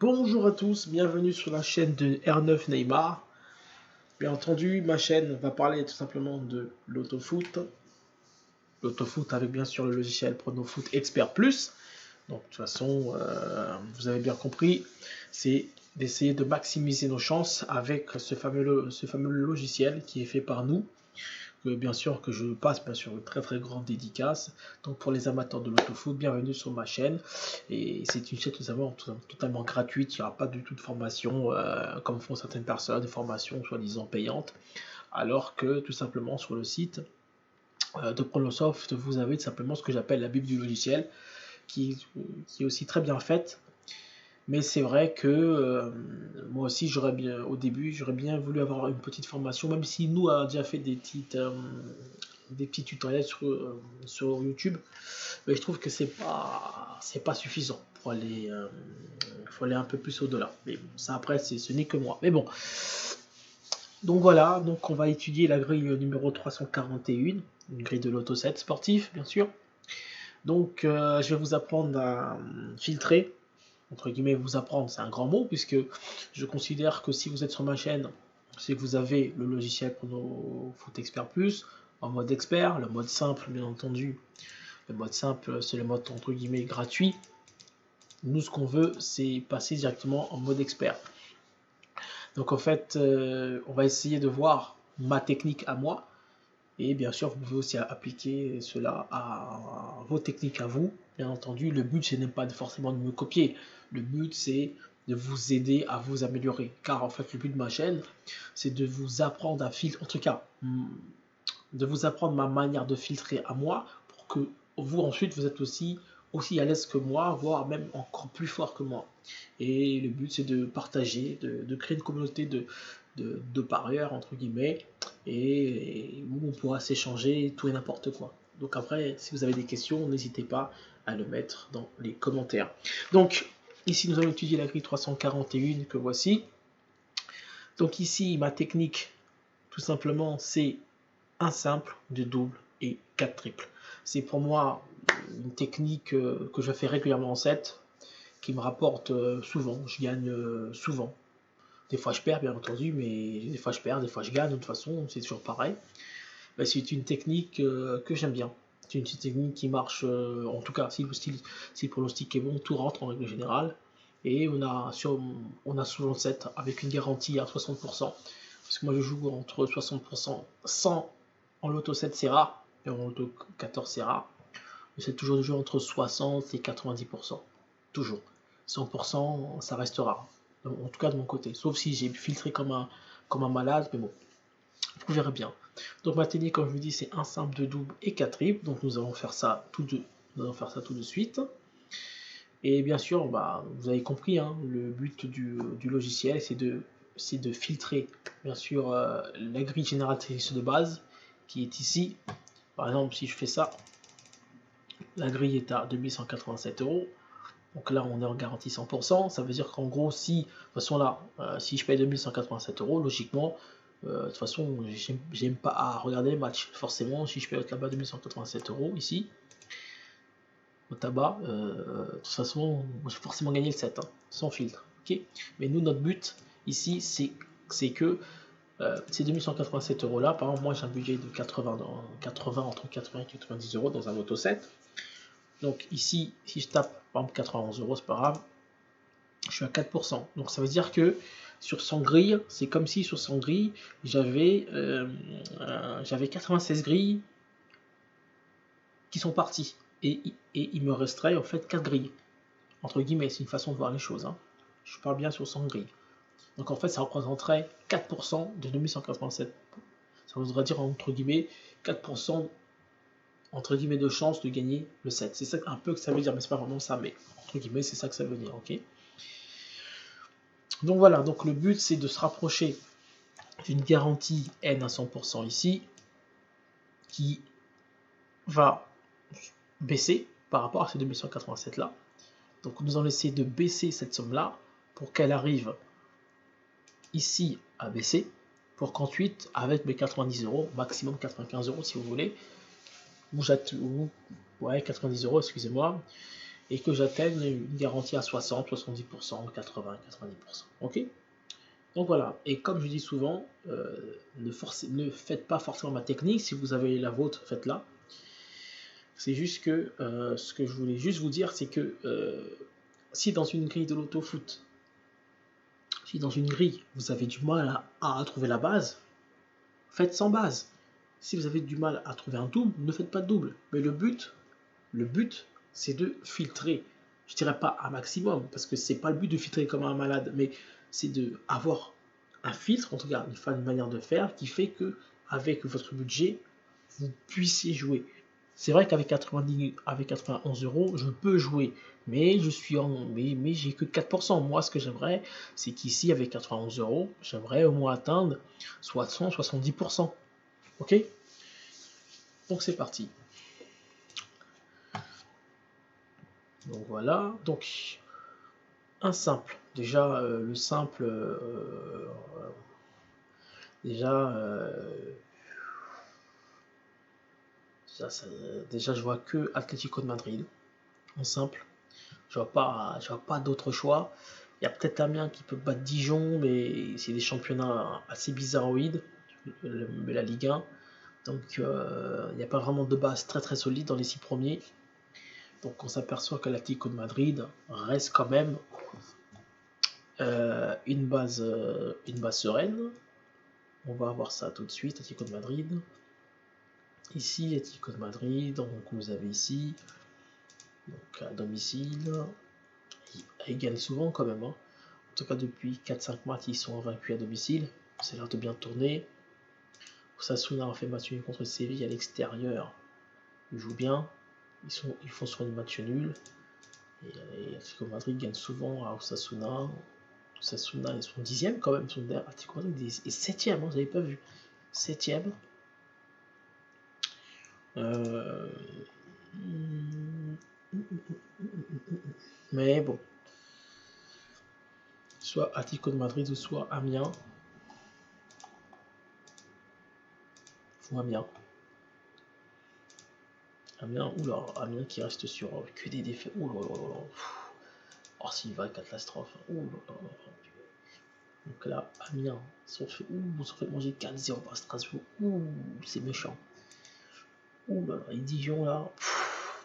Bonjour à tous, bienvenue sur la chaîne de R9 Neymar. Bien entendu, ma chaîne va parler tout simplement de l'autofoot. L'autofoot avec bien sûr le logiciel PronoFoot Expert Plus. Donc de toute façon, vous avez bien compris, c'est d'essayer de maximiser nos chances avec ce fameux logiciel qui est fait par nous. Bien sûr que je passe bien sûr une très très grande dédicace. Donc pour les amateurs de l'autofoot, bienvenue sur ma chaîne. Et c'est une chaîne totalement gratuite, il n'y aura pas du tout de formation comme font certaines personnes, des formations soi-disant payantes. Alors que tout simplement sur le site de Pronosoft, vous avez tout simplement ce que j'appelle la Bible du logiciel, qui est aussi très bien faite. Mais c'est vrai que moi aussi, au début, j'aurais bien voulu avoir une petite formation, même si nous a déjà fait des petits tutoriels sur YouTube, mais je trouve que c'est pas suffisant pour aller, faut aller un peu plus au-delà. Mais bon, ça après, ce n'est que moi. Mais bon, donc voilà, donc on va étudier la grille numéro 341, une grille de l'auto 7 sportif, bien sûr. Donc je vais vous apprendre à filtrer, entre guillemets vous apprendre, c'est un grand mot, puisque je considère que si vous êtes sur ma chaîne, c'est que vous avez le logiciel PronoFoot Expert Plus, en mode expert, le mode simple bien entendu. Le mode simple, c'est le mode entre guillemets gratuit. Nous, ce qu'on veut, c'est passer directement en mode expert. Donc en fait, on va essayer de voir ma technique à moi. Et bien sûr, vous pouvez aussi appliquer cela à vos techniques à vous. Bien entendu, le but, ce n'est pas forcément de me copier. Le but, c'est de vous aider à vous améliorer. Car en fait, le but de ma chaîne, c'est de vous apprendre à filtrer, en tout cas, de vous apprendre ma manière de filtrer à moi, pour que vous, ensuite, vous êtes aussi à l'aise que moi, voire même encore plus fort que moi. Et le but, c'est de partager, de créer une communauté de parieurs, entre guillemets, et où on pourra s'échanger tout et n'importe quoi. Donc après, si vous avez des questions, n'hésitez pas à le mettre dans les commentaires. Donc, ici, nous allons étudier la grille 341 que voici. Donc ici, ma technique, tout simplement, c'est un simple, deux doubles et 4 triples. C'est pour moi une technique que je fais régulièrement en 7, qui me rapporte souvent, je gagne souvent. Des fois je perds bien entendu, mais des fois je perds, des fois je gagne, de toute façon c'est toujours pareil. Mais c'est une technique que j'aime bien. C'est une technique qui marche, en tout cas si le pronostic est bon, tout rentre en règle générale. Et on a souvent le 7 avec une garantie à 60%. Parce que moi je joue entre 60%, 100 en loto 7 c'est rare, et en loto 14 c'est rare. Mais c'est toujours de jouer entre 60 et 90%. Toujours. 100% ça reste rare. En tout cas de mon côté. Sauf si j'ai filtré comme un malade, mais bon, vous verrez bien. Donc ma technique, comme je vous dis, c'est un simple, deux doubles et 4 triples. Donc nous allons faire ça tout de suite. Et bien sûr, bah, vous avez compris, hein, le but du logiciel, c'est de filtrer, bien sûr, la grille génératrice de base qui est ici. Par exemple, si je fais ça, la grille est à 2187 euros. Donc là, on est en garantie 100%. Ça veut dire qu'en gros, si, de toute façon là, si je paye 2187 euros, logiquement, de toute façon, j'aime pas à regarder les matchs. Forcément, si je paye là-bas 2187 euros ici, au tabac, de toute façon, je vais forcément gagner le 7, hein, sans filtre. Ok. Mais nous, notre but ici, c'est que ces 2187 euros là, par exemple, moi j'ai un budget de 80, entre 80 et 90 euros dans un auto 7. Donc ici, si je tape par exemple 91 euros, c'est pas grave, je suis à 4%. Donc ça veut dire que sur 100 grilles, c'est comme si sur 100 grilles, j'avais 96 grilles qui sont parties. Et il me resterait en fait 4 grilles. Entre guillemets, c'est une façon de voir les choses, hein. Je parle bien sur 100 grilles. Donc en fait, ça représenterait 4% de 2187. Ça voudrait dire entre guillemets 4% entre guillemets de chance de gagner le 7. C'est ça un peu que ça veut dire, mais c'est pas vraiment ça, mais entre guillemets, c'est ça que ça veut dire, ok. Donc voilà, donc le but c'est de se rapprocher d'une garantie N à 100% ici, qui va baisser par rapport à ces 2187 là. Donc nous allons essayer de baisser cette somme là pour qu'elle arrive ici à baisser, pour qu'ensuite avec mes 90 euros, maximum 95 euros si vous voulez, ouais 90 euros excusez-moi, et que j'atteigne une garantie à 60, 70%, 80, 90%. Ok? Donc voilà, et comme je dis souvent, ne faites pas forcément ma technique, si vous avez la vôtre, faites-la. C'est juste que ce que je voulais juste vous dire, c'est que si dans une grille de l'auto-foot, si dans une grille, vous avez du mal à trouver la base, faites sans base. Si vous avez du mal à trouver un double, ne faites pas de double. Mais le but, c'est de filtrer. Je dirais pas un maximum, parce que c'est pas le but de filtrer comme un malade, mais c'est de avoir un filtre, en tout cas une manière de faire qui fait que avec votre budget, vous puissiez jouer. C'est vrai qu'avec 91 euros, je peux jouer, mais j'ai que 4%. Moi, ce que j'aimerais, c'est qu'ici, avec 91 euros, j'aimerais au moins atteindre 60, 70%. Ok? Donc c'est parti. Donc voilà. Donc un simple. Déjà le simple. Déjà. Déjà je vois que Atlético de Madrid en simple. Je vois pas d'autre choix. Il y a peut-être Amiens qui peut battre Dijon, mais c'est des championnats assez bizarroïdes, la Ligue 1. Donc il n'y a pas vraiment de base très très solide dans les 6 premiers. Donc on s'aperçoit que l'Atlético de Madrid reste quand même une base sereine. On va voir ça tout de suite, Atlético de Madrid. Ici, Atlético de Madrid, donc vous avez ici, donc à domicile. Ils gagnent souvent quand même. Hein. En tout cas, depuis 4-5 matchs, ils sont invaincus à domicile. Ça a l'air de bien tourner. Osasuna a fait match nul contre Séville à l'extérieur. Ils jouent bien. Ils font souvent des matchs nuls. Et Atlético de Madrid gagne souvent à Osasuna. Osasuna, ils sont 10e quand même. Atlético de Madrid est 7e, hein, vous n'avez pas vu. 7e. Mais bon. Soit Atlético de Madrid ou soit Amiens. Ou Amiens. Amiens qui reste sur que des défaites. Ouh là là là. Oh, s'il va, catastrophe. Ouh là là là. Donc là, Amiens, on s'en fait manger 4-0 par Strasbourg. Ouh, c'est méchant. Ouh là là, et Dijon là,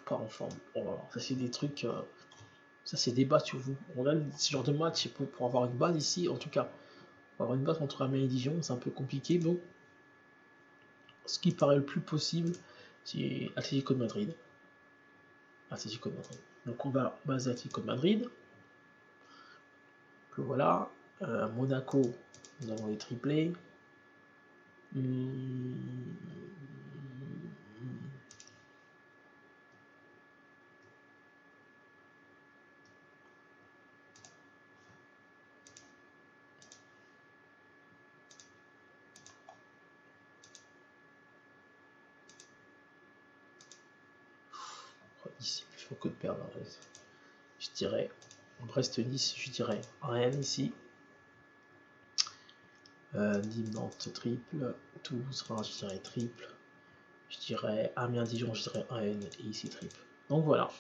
pas en forme. Oh là là, ça c'est des trucs, ça c'est des bases sur vous. On a ce genre de match pour avoir une base ici, en tout cas, pour avoir une base entre Amiens et Dijon, c'est un peu compliqué. Donc, ce qui paraît le plus possible, c'est Atlético de Madrid. Atlético de Madrid. Donc on va baser Atlético de Madrid. Que voilà. Monaco, nous avons les triplés. Ici, il faut que de perdre. Je dirais Brest-Nice, je dirais Rennes ici. Nîmes, Nantes, triple. Toulouse, Reims, je dirais triple. Je dirais Amiens-Dijon, je dirais 1 N et ici triple. Donc voilà.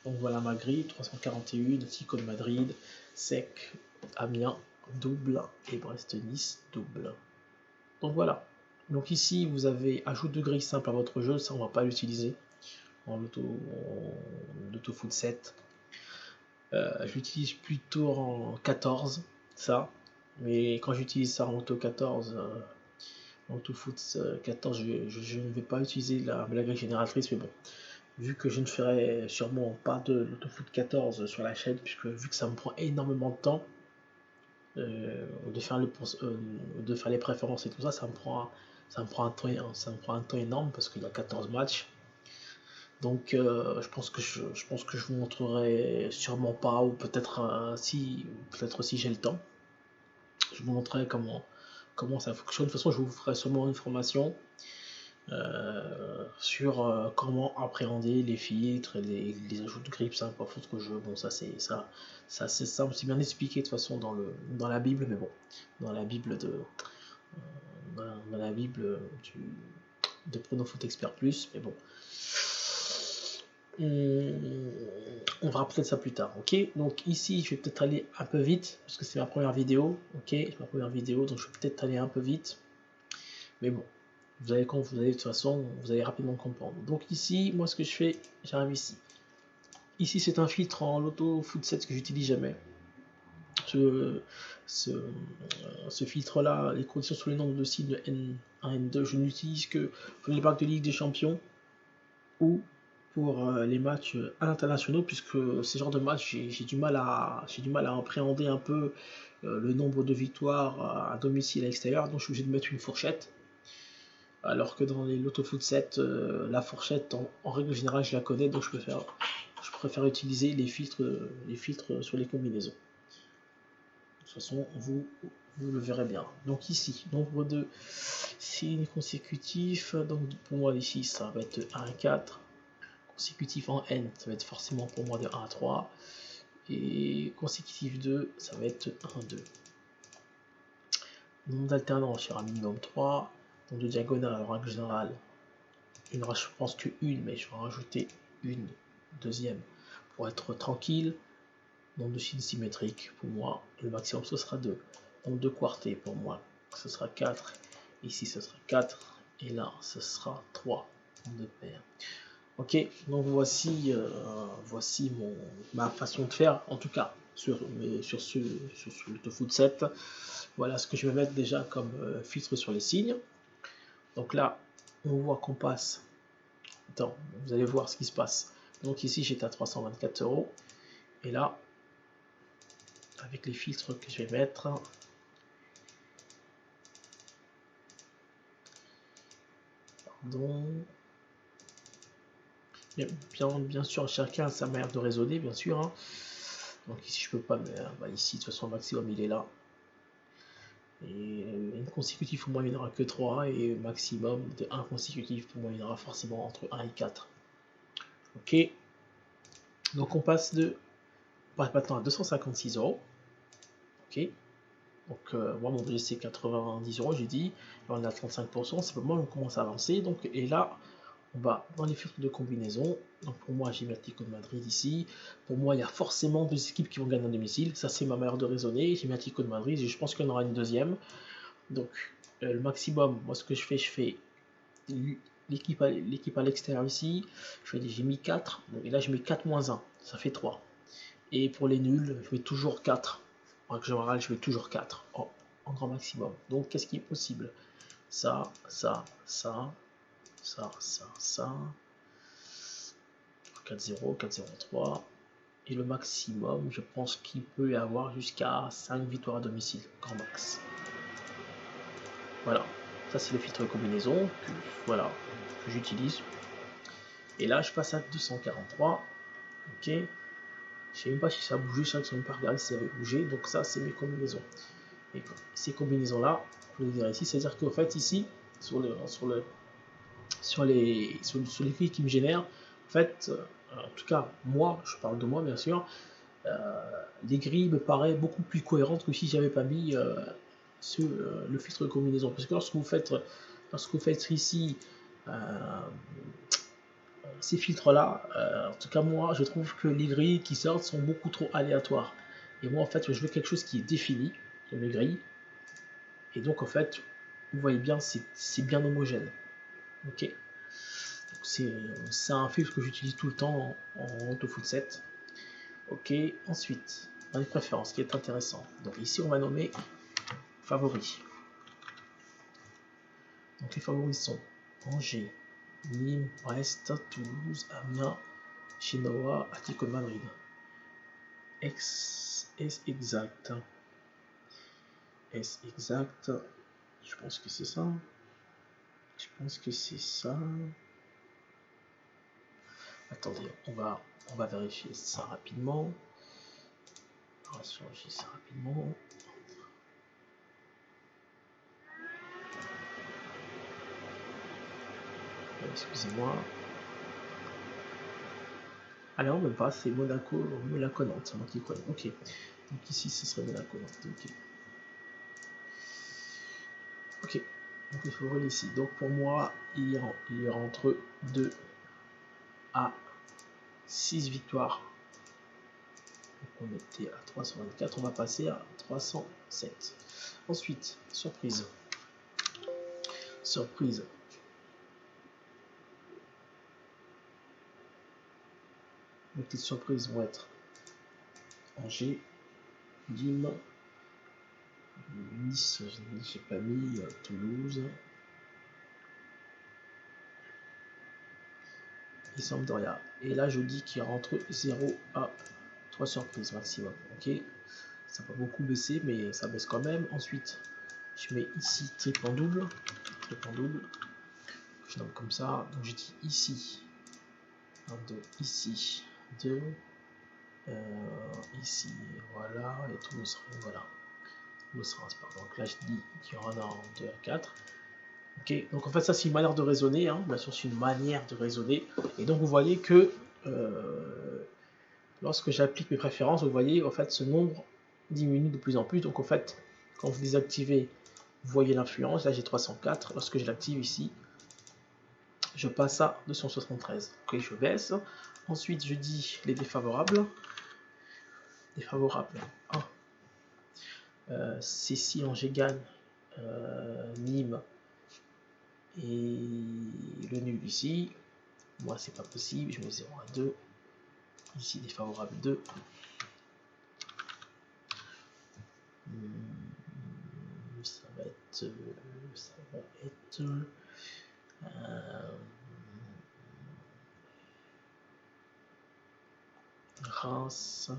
Donc voilà ma grille, 341, Tico de Madrid, sec, Amiens, double et Brest-Nice, double. Donc voilà. Donc ici vous avez ajout de grille simple à votre jeu, ça on va pas l'utiliser en auto-foot 7. J'utilise plutôt en 14, ça. Mais quand j'utilise ça en auto 14, en AutoFoot 14, je ne vais pas utiliser la grille génératrice, mais bon, vu que je ne ferai sûrement pas de l'AutoFoot 14 sur la chaîne, puisque vu que ça me prend énormément de temps de faire les préférences et tout ça, ça me prend un temps énorme parce qu'il y a 14 matchs. Donc je pense que je vous montrerai sûrement pas, ou peut-être si j'ai le temps, je vous montrerai comment ça fonctionne. De toute façon, je vous ferai sûrement une formation sur comment appréhender les filtres, les ajouts de grippe simple pour votre jeu. Bon, ça c'est simple, c'est bien expliqué de toute façon dans la Bible, mais bon, dans la Bible dans la Bible de Pronofoot Expert Plus, mais bon. On verra peut-être ça plus tard, ok. Donc ici, je vais peut-être aller un peu vite, parce que c'est ma première vidéo, ok. C'est ma première vidéo, donc je vais peut-être aller un peu vite. Mais bon, vous allez, quand vous allez, de toute façon, vous allez rapidement comprendre. Donc ici, moi, ce que je fais, j'arrive ici. Ici, c'est un filtre en Loto Foot 7 que j'utilise jamais. Ce filtre-là, les conditions sur les nombres de signes N1, N2, je n'utilise que pour les packs de Ligue des Champions ou pour les matchs internationaux, puisque ces genres de matchs, j'ai du mal à appréhender un peu le nombre de victoires à domicile et à l'extérieur, donc je suis obligé de mettre une fourchette. Alors que dans les Loto Foot 7, la fourchette, en règle générale, je la connais, donc je préfère utiliser les filtres sur les combinaisons. De toute façon, vous le verrez bien. Donc ici, nombre de signes consécutifs. Donc pour moi ici, ça va être 1 à 4. Consécutif en N, ça va être forcément pour moi de 1 à 3. Et consécutif 2, ça va être 1 à 2. Nombre d'alternances, il y aura minimum 3. Nombre de diagonales, en règle générale, il n'y aura je pense que une, mais je vais rajouter une deuxième pour être tranquille. Nombre de signes symétriques, pour moi, le maximum ce sera 2. Nombre de quartés, pour moi, ce sera 4. Ici, ce sera 4. Et là, ce sera 3. Nombre de paires. Ok, donc voici ma façon de faire, en tout cas, sur le Tofu 7. Voilà ce que je vais mettre déjà comme filtre sur les signes. Donc là, on voit qu'on passe. Attends, vous allez voir ce qui se passe. Donc ici, j'étais à 324 €. Et là, avec les filtres que je vais mettre, pardon, bien sûr, chacun a sa manière de raisonner, bien sûr, hein. Donc ici, je peux pas, mais ici, de toute façon, le maximum, il est là. Et une consécutive, pour moi, il n'y en aura que 3. Et maximum de 1 consécutif, pour moi, il y en aura forcément entre 1 et 4. Ok. Donc on passe maintenant à 256 €. Ok. Donc moi, mon budget, c'est 90 €, j'ai dit. Là, on est à 35%. C'est pas mal, on commence à avancer. Donc, et là, on va dans les filtres de combinaison. Donc pour moi, j'ai mis Atlético de Madrid ici. Pour moi, il y a forcément deux équipes qui vont gagner à domicile. Ça, c'est ma manière de raisonner. J'ai mis Atlético de Madrid et je pense qu'il y en aura une deuxième. Donc le maximum, moi ce que je fais l'équipe à l'extérieur ici. J'ai mis 4. Et là, je mets 4 moins 1. Ça fait 3. Et pour les nuls, je mets toujours 4. En général, je mets toujours 4 en grand maximum. Donc qu'est-ce qui est possible? Ça, ça, ça, ça, ça, ça. 4-0, 4-0-3. Et le maximum, je pense qu'il peut y avoir jusqu'à 5 victoires à domicile, grand max. Voilà, ça c'est le filtre combinaison que j'utilise. Et là, je passe à 243. Ok, je sais même pas si ça a bougé, je sais même pas regarder si ça avait bougé. Donc ça, c'est mes combinaisons. Et ces combinaisons-là, je vais les dire ici, c'est-à-dire qu'en fait ici, sur les grilles qui me génèrent, en fait, en tout cas, moi, je parle de moi bien sûr, les grilles me paraît beaucoup plus cohérentes que si j'avais pas mis le filtre de combinaison. Parce que lorsque vous faites ici ces filtres-là, en tout cas moi, je trouve que les grilles qui sortent sont beaucoup trop aléatoires. Et moi, en fait, je veux quelque chose qui est défini dans les grilles. Et donc, en fait, vous voyez bien, c'est bien homogène. Ok. C'est un filtre que j'utilise tout le temps en AutoFoot 7. Ok. Ensuite, dans les préférences, qui est intéressant. Donc ici, on va nommer favoris. Donc les favoris sont Angers, Nîmes, Brest, Toulouse, Amiens, Genoa, Atlético de Madrid. Est exact. Est exact. Je pense que c'est ça. Je pense que c'est ça. Attendez, on va vérifier ça rapidement. On va changer ça rapidement. Excusez-moi. Alors, même pas, c'est Monaco Nantes, c'est moi qui connais. Ok. Donc ici, ce serait Monaco Nantes. Ok. Ok. Donc il faut ici. Donc pour moi, il y a entre 2 à 6 victoires. Donc on était à 324, on va passer à 307. Ensuite, surprise. Surprise. Les petites surprises vont être Angers, Nîmes, Nice, j'ai pas mis, Toulouse et Sampdoria. Et là je dis qu'il y a entre 0 à 3 surprises maximum. Ok, ça va beaucoup baisser, mais ça baisse quand même. Ensuite, je mets ici triple en double. Triple en double. Je nomme comme ça. Donc je dis ici 1, 2, ici 2. Ici, voilà, et tout le sera, voilà. Le sera, donc là je dis qu'il y en a en 2 à 4. Ok, donc en fait ça c'est une manière de raisonner, hein. Bien sûr c'est une manière de raisonner. Et donc vous voyez que lorsque j'applique mes préférences, vous voyez en fait ce nombre diminue de plus en plus. Donc en fait, quand vous désactivez, vous voyez l'influence, là j'ai 304, lorsque je l'active ici, je passe à 273. Ok, je baisse. Ensuite je dis les défavorables. Défavorables 1. C'est si Angers gagne, Nîmes et le nul ici. Moi c'est pas possible, je mets 0 à 2. Ici défavorable 2. Ça va être Reims,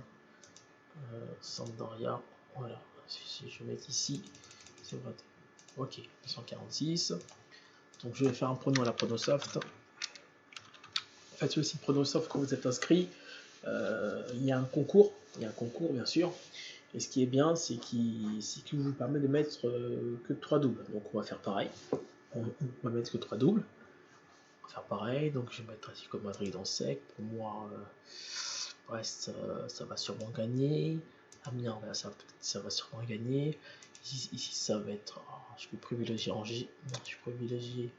Sampdoria, voilà, si je mets ici, c'est vrai. Ok, 146. Donc je vais faire un prono à la Pronosoft. Faites aussi Pronosoft quand vous êtes inscrit. Il y a un concours, bien sûr. Et ce qui est bien, c'est qu'il vous permet de mettre que 3 doubles. Donc on va faire pareil. On va mettre que 3 doubles. On va faire pareil. Donc je vais mettre Atlético Madrid en sec. Pour moi, Brest, ça va sûrement gagner. Amiens, ça va sûrement gagner. Ici ça va être. Je vais privilégier Angers. Je vais privilégier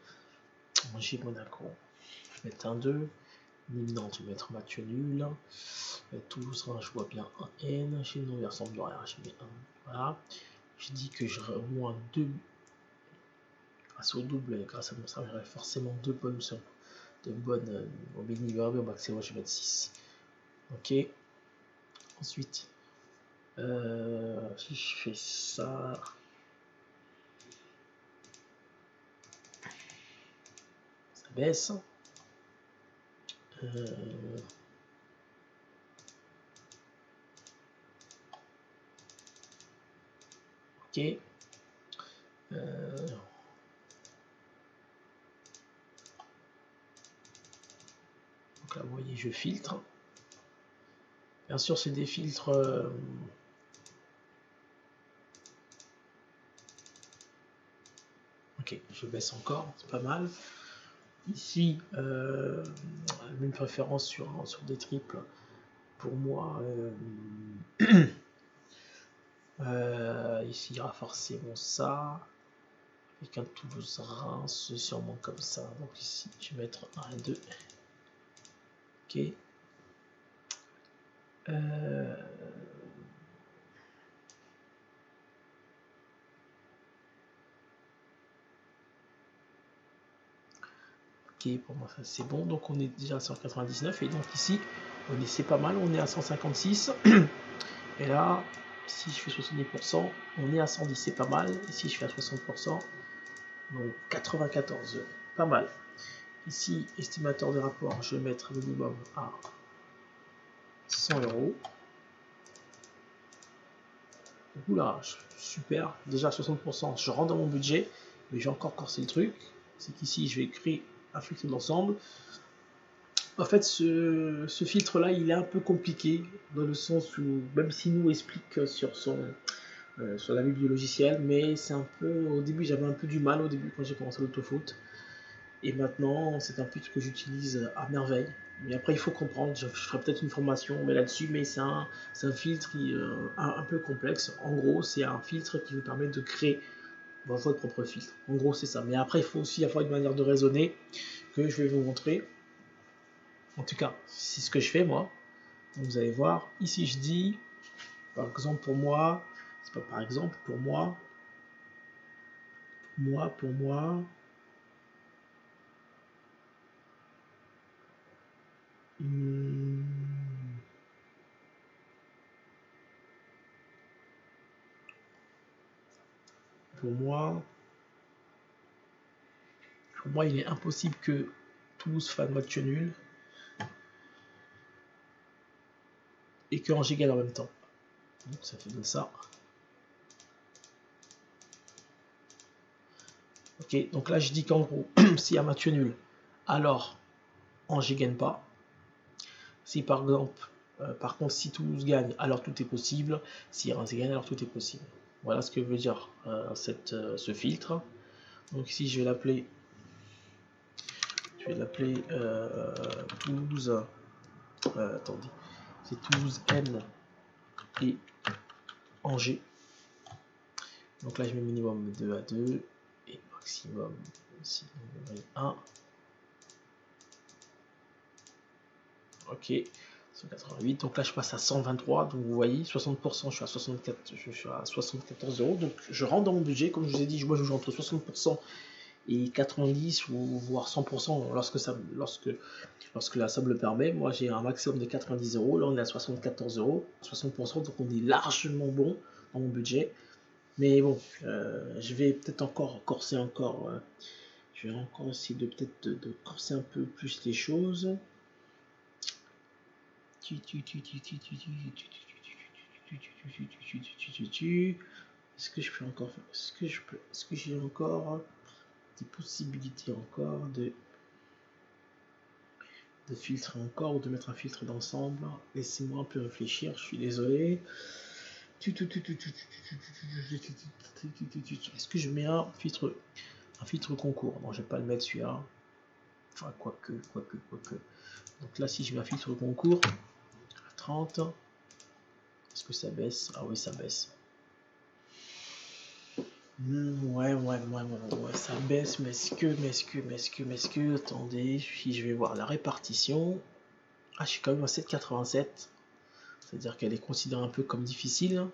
Angers, Monaco. Je vais mettre un 2. Nîmes, Nantes, je vais mettre match nul. Toulouse, je vois bien un N. Chez nous, il ressemble de rien. Je mets un. Voilà. Je dis que je au un 2. Grâce au double, grâce à mon service, j'aurai forcément deux bonnes au minimum, au maximum, je vais mettre 6. Ok. Ensuite, si je fais ça, ça baisse. Ok. Donc là, vous voyez, je filtre. Bien sûr, c'est des filtres. Ok, je baisse encore, c'est pas mal. Ici, une préférence sur des triples. Pour moi, ici il y aura forcément ça. Avec un Toulouse-Reims, sûrement comme ça. Donc ici, je vais mettre 1 et 2. Ok. Ok, pour moi ça c'est bon. Donc on est déjà à 199 et donc ici, c'est pas mal, on est à 156. Et là, si je fais 70%, on est à 110, c'est pas mal. Ici, je fais à 60%, donc 94, pas mal. Ici, estimateur de rapport, je vais mettre minimum à 100 €. Oula, super. Déjà à 60%, je rentre dans mon budget, mais j'ai encore corsé le truc. C'est qu'ici, je vais créer un filtre d'ensemble. En fait, ce filtre-là, il est un peu compliqué, dans le sens où, même s'il nous explique sur la Bible du logiciel, mais c'est un peu, au début j'avais un peu du mal au début quand j'ai commencé l'autofoot, et maintenant c'est un filtre que j'utilise à merveille. Mais après il faut comprendre, je ferai peut-être une formation là-dessus, mais c'est un filtre un peu complexe. En gros, c'est un filtre qui vous permet de créer votre propre filtre. En gros, c'est ça. Mais après, il faut aussi avoir une manière de raisonner que je vais vous montrer. En tout cas, c'est ce que je fais moi. Donc, vous allez voir, ici je dis, par exemple pour moi, c'est pas par exemple, pour moi, pour moi, pour moi, il est impossible que Toulouse fasse match nul et que Angers gagne en même temps. Donc ça fait de ça. Ok, donc là je dis qu'en gros, s'il y a match nul, alors Angers gagne pas. Si par exemple, par contre, si Toulouse gagne, alors tout est possible. Si Reims gagne, alors tout est possible. Voilà ce que veut dire ce filtre. Donc ici je vais l'appeler Toulouse. Attendez, c'est Toulouse N et Angers. Donc là je mets minimum 2 à 2 et maximum ici 1. Ok, 188. Donc là je passe à 123. Donc vous voyez, 60%, je suis à 64, je suis à 74 euros. Donc je rentre dans mon budget. Comme je vous ai dit, moi je joue entre 60% et 90 ou voire 100% lorsque la somme le permet. Moi j'ai un maximum de 90 euros. Là on est à 74 euros, 60%. Donc on est largement bon dans mon budget. Mais bon, je vais peut-être encore corser encore. Je vais encore essayer de peut-être de corser un peu plus les choses. Est-ce que je peux encore faire? Est-ce que j'ai encore des possibilités encore de filtrer encore ou de mettre un filtre d'ensemble? Laissez-moi un peu réfléchir, je suis désolé. Est-ce que je mets un filtre concours? Non, je vais pas le mettre celui-là. Enfin, quoique. Donc là, si je mets un filtre concours, 30, est-ce que ça baisse? Ah oui, ça baisse. Ouais, ça baisse, mais est-ce que, attendez, si je vais voir la répartition, je suis quand même à 7,87, c'est-à-dire qu'elle est considérée un peu comme difficile.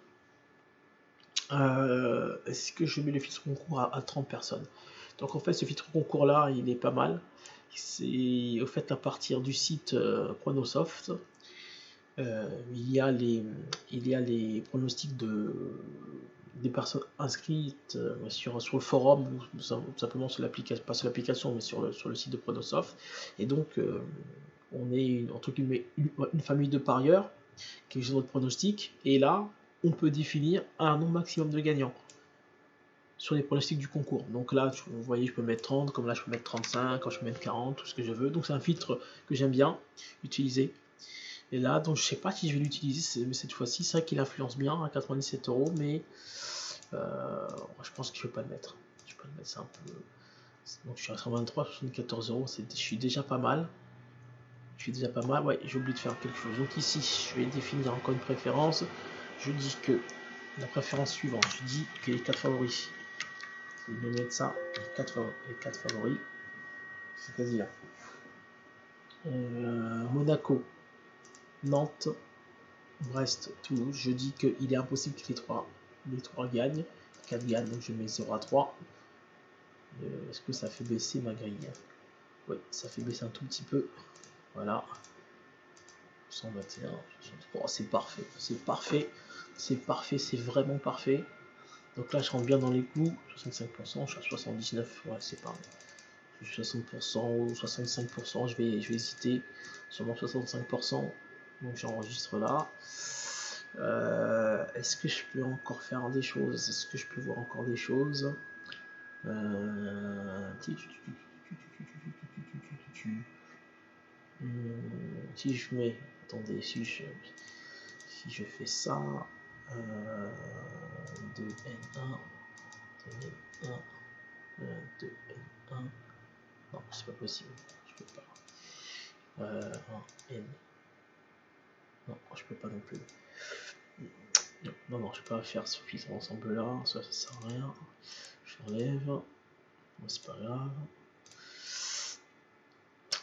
Est-ce que je mets le filtre concours à 30 personnes? Donc en fait, ce filtre concours là, il est pas mal. C'est au fait à partir du site Pronosoft. Il y a les pronostics des personnes inscrites sur le forum ou simplement sur l'application, pas sur l'application mais sur le site de Pronosoft. Et donc on est entre guillemets une famille de parieurs qui est notre pronostic, et là on peut définir un nombre maximum de gagnants sur les pronostics du concours. Donc là vous voyez, je peux mettre 30, comme là je peux mettre 35, quand je peux mettre 40, tout ce que je veux. Donc c'est un filtre que j'aime bien utiliser. Et là, donc je sais pas si je vais l'utiliser cette fois-ci. C'est vrai qu'il influence bien à 97 euros, mais je pense que je vais pas le mettre. Je vais pas le mettre, c'est un peu. Donc je suis à 123, 74 euros. Je suis déjà pas mal. Ouais, j'ai oublié de faire quelque chose. Donc ici, je vais définir encore une préférence. Je dis que la préférence suivante, je dis que les 4 favoris. Je vais mettre ça, les 4 favoris. C'est-à-dire Monaco, Nantes, Brest, Toulouse. Je dis qu'il est impossible que les 3 gagnent. 4 gagnent, donc je mets 0 à 3. Est-ce que ça fait baisser ma grille? Oui, ça fait baisser un tout petit peu. Voilà. 121, 63, c'est parfait. C'est vraiment parfait. Donc là, je rentre bien dans les clous. 65%, je suis à 79, ouais, c'est pareil. 60% ou 65%, je vais hésiter. Sûrement 65%. Donc j'enregistre là. Est-ce que je peux encore faire des choses? Est-ce que je peux voir encore des choses? Si je mets, attendez, si je fais ça, 2N1, 2N1, 2N1, non, c'est pas possible, je peux pas. 1N, non, je peux pas non plus. Non, je peux pas faire ce filtre ensemble là, ça sert à rien. Je l'enlève, c'est pas grave.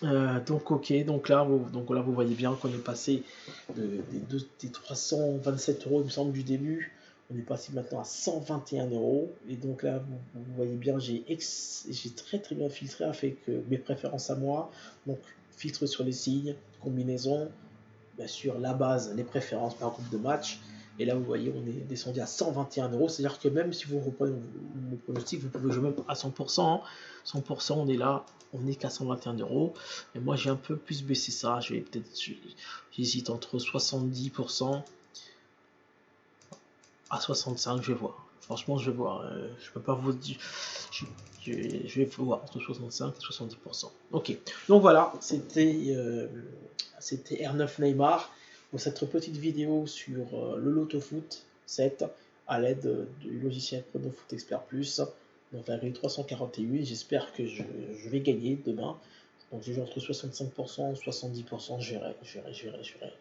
Donc ok, donc là vous voyez bien qu'on est passé des 327 euros il me semble du début, on est passé maintenant à 121 euros, et donc là vous voyez bien j'ai très bien filtré avec mes préférences à moi, donc filtre sur les signes, combinaison, bien sûr la base, les préférences par groupe de match, et là vous voyez on est descendu à 121 euros, c'est-à-dire que même si vous reprenez le pronostic, vous pouvez jouer même à 100%, hein. 100% on est là, on est qu'à 121 euros, et moi j'ai un peu plus baissé ça, je vais peut-être, j'hésite entre 70% à 65, je vais voir. Franchement, je vais voir. Je peux pas vous dire. Je, je vais voir entre 65 et 70%. Ok. Donc voilà, c'était R9 Neymar pour cette petite vidéo sur le Loto Foot 7 à l'aide du logiciel Prono Foot Expert Plus. Donc la grille 341. J'espère que je vais gagner demain. Donc j'ai entre 65% et 70%. Je verrai.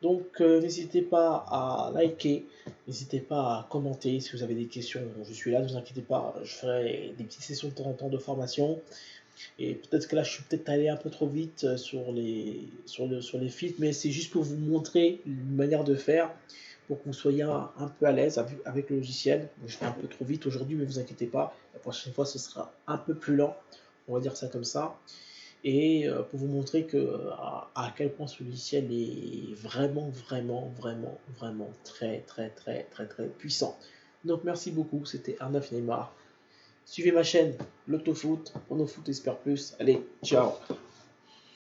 Donc n'hésitez pas à liker, n'hésitez pas à commenter si vous avez des questions. Je suis là, ne vous inquiétez pas, je ferai des petites sessions de temps en temps de formation. Et peut-être que là, je suis peut-être allé un peu trop vite sur les filtres, mais c'est juste pour vous montrer une manière de faire pour que vous soyez un peu à l'aise avec le logiciel. Je fais un peu trop vite aujourd'hui, mais ne vous inquiétez pas, la prochaine fois, ce sera un peu plus lent. On va dire ça comme ça, et pour vous montrer à quel point ce logiciel est vraiment très puissant. Donc merci beaucoup, c'était Arnaud Neymar. Suivez ma chaîne, l'Autofoot, Pronofoot Expert Plus. Allez, ciao.